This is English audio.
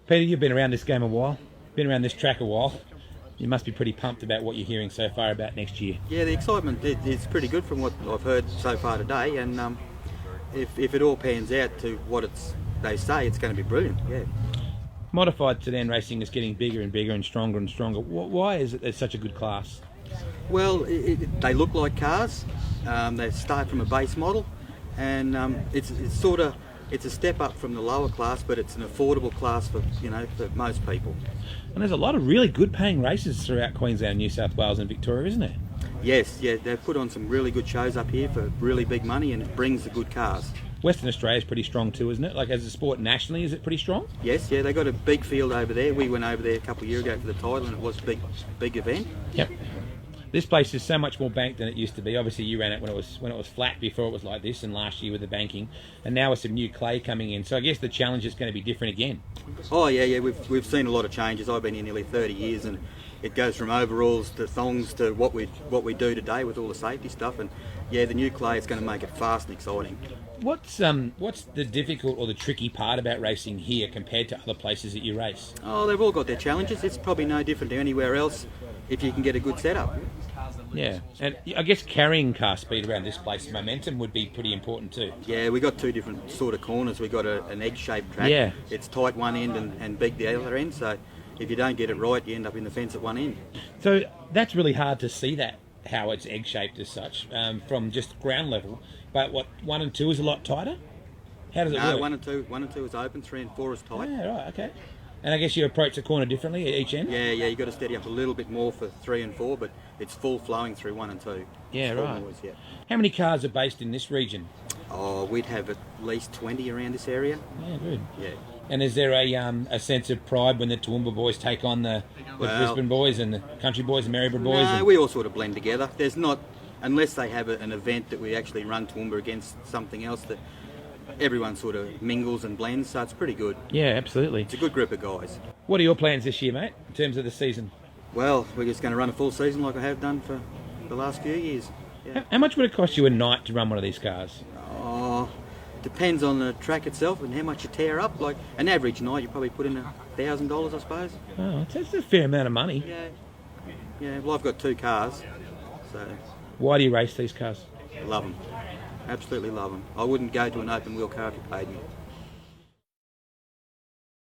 Peter, you've been around this game a while, been around this track a while. You must be pretty pumped about what you're hearing so far about next year. Yeah, the excitement is pretty good from what I've heard so far today, and if it all pans out to what they say, it's going to be brilliant. Yeah. Modified sedan racing is getting bigger and bigger and stronger and stronger. Why is it there's such a good class? Well, they look like cars. They start from a base model, and it's a step up from the lower class, but it's an affordable class for most people. And there's a lot of really good paying races throughout Queensland, New South Wales and Victoria, isn't there? Yes, yeah, they've put on some really good shows up here for really big money, and it brings the good cars. Western Australia is pretty strong too, isn't it? Like as a sport nationally, is it pretty strong? Yes, yeah, they got a big field over there. We went over there a couple of years ago for the title, and it was a big event. Yep. This place is so much more banked than it used to be. Obviously, you ran it when it was flat before it was like this, and last year with the banking, and now with some new clay coming in. So I guess the challenge is going to be different again. Oh yeah, we've seen a lot of changes. I've been here nearly 30 years, and it goes from overalls to thongs to what we do today with all the safety stuff. And yeah, the new clay is going to make it fast and exciting. What's the difficult or the tricky part about racing here compared to other places that you race? Oh, they've all got their challenges. It's probably no different to anywhere else if you can get a good setup. Yeah, and I guess carrying car speed around this place, momentum would be pretty important too. Yeah, we got two different sort of corners. We got an egg-shaped track. Yeah. It's tight one end and big the other end. So if you don't get it right, you end up in the fence at one end. So that's really hard to see that how it's egg-shaped as such from just ground level. But what 1 and 2 is a lot tighter. How does it work? No, 1 and 2 is open, 3 and 4 is tight. Yeah, right, okay. And I guess you approach the corner differently at each end? Yeah, you got to steady up a little bit more for 3 and 4, but it's full flowing through 1 and 2. Yeah, right. Noise, yeah. How many cars are based in this region? Oh, we'd have at least 20 around this area. Yeah, good. Yeah. And is there a sense of pride when the Toowoomba boys take on the Brisbane boys and the Country boys and Maryborough boys? No, we all sort of blend together. There's not, unless they have an event that we actually run Toowoomba against something else, that everyone sort of mingles and blends, so it's pretty good. Yeah, absolutely. It's a good group of guys. What are your plans this year, mate, in terms of the season? Well, we're just going to run a full season like I have done for the last few years. Yeah. How much would it cost you a night to run one of these cars? Oh, depends on the track itself and how much you tear up. Like an average night, you probably put in $1,000, I suppose. Oh, that's a fair amount of money. Yeah. Well, I've got 2 cars, so Why do you race these cars? love them. Absolutely love them. I wouldn't go to an open wheel car if you paid me.